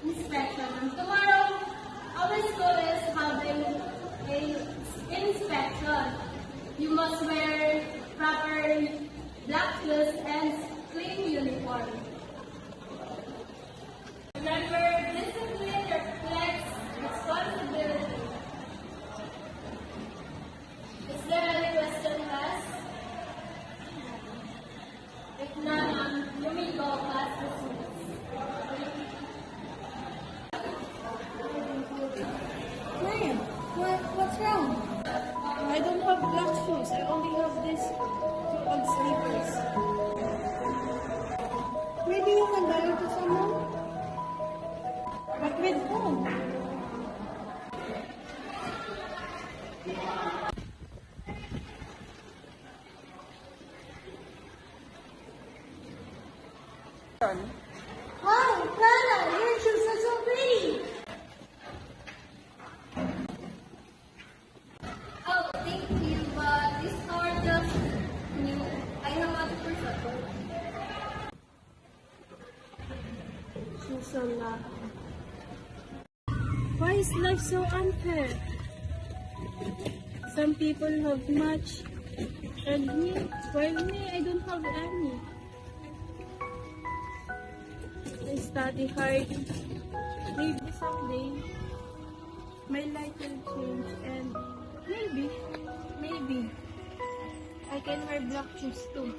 Inspection. Tomorrow, our school is having an inspection. You must wear proper black clothes and clean uniform. Remember, discipline reflects responsibility. Is there any question, class? If not, you may go class dismissed. Ma'am, what's wrong? I don't have black shoes. I only have these old slippers. Maybe you can borrow to someone? But with whom? Wow, Clara, your shoes are so pretty. Oh, thank you, but this store just new. I have other person. Susana. Why is life so unfair? Some people have much, and while me, I don't have any. I study hard. Maybe someday, my life will change, and maybe, I can wear black shoes too.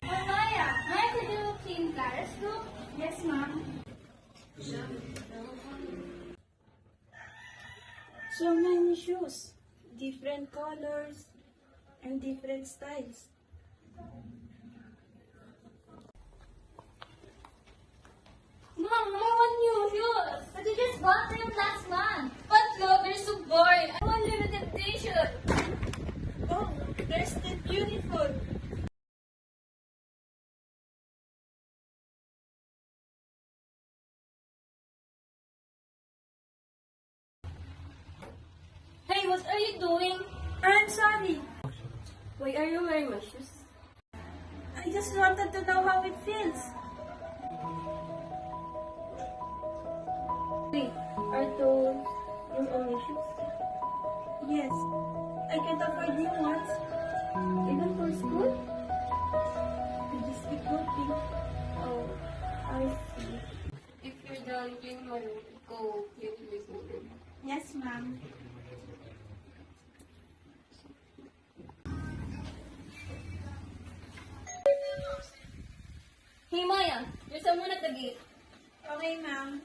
Maya, could you clean Clara's room? Yes, ma'am. So many shoes, different colors, and different styles. Mom, I want new shoes. But you just bought them last month. But look, they're so boring. I want limited t-shirt. Oh, they're still beautiful. Hey, what are you doing? I'm sorry. Why are you wearing my shoes? I just wanted to know how it feels. Wait, are those your only shoes? Yes, I can afford new ones. Even for school? I just keep hoping. Oh, I see. If you're done cleaning my room, go clean this room. Yes, ma'am. Hey Maya, there's someone at the gate. Okay, ma'am.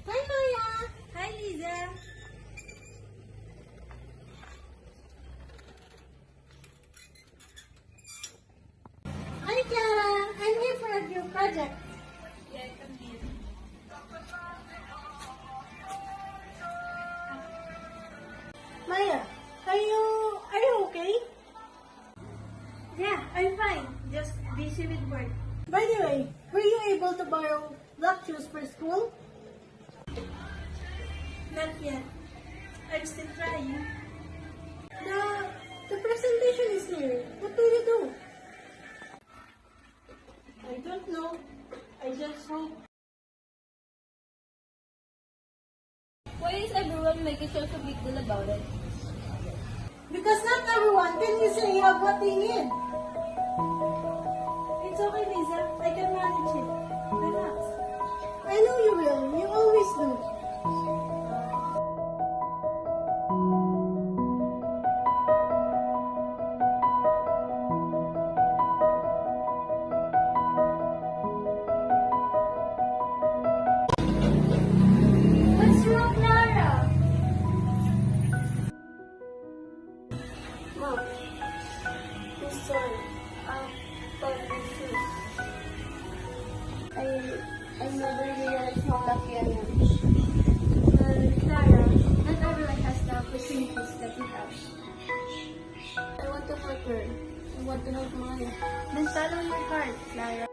Hi Maya! Hi, Liza. Hi Clara! I'm here for a group project. Yeah, come here. Maya, are you okay? Yeah, I'm fine. Just busy with work. By the way, were you able to borrow black shoes for school? Not yet. I'm still trying. The presentation is near. What do you do? I don't know. I just hope. Why is everyone making such a big deal about it? Because not everyone can easily have what they need. It's It's okay, Lisa. I can manage it. Relax. I know you will. You always do. What's wrong, Clara? Mom, I'm sorry. For the shoes. I never realized how lucky I am. Well, Clara, not everyone has the opportunities that you have. I want to help her. I want to help Maya. Then follow your heart, Clara.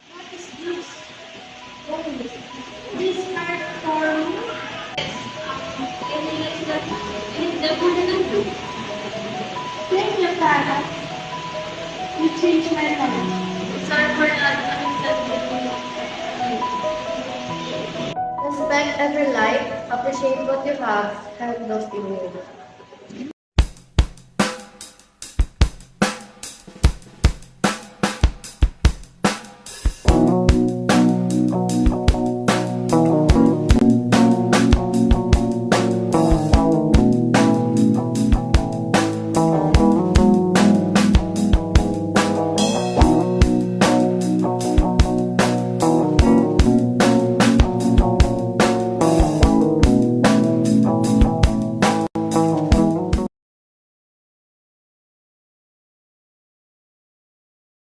What is this? Oh, this card for me? Thank you, Clara. You changed my life. Sorry for not understanding. Respect every life, appreciate what you have, and those in need.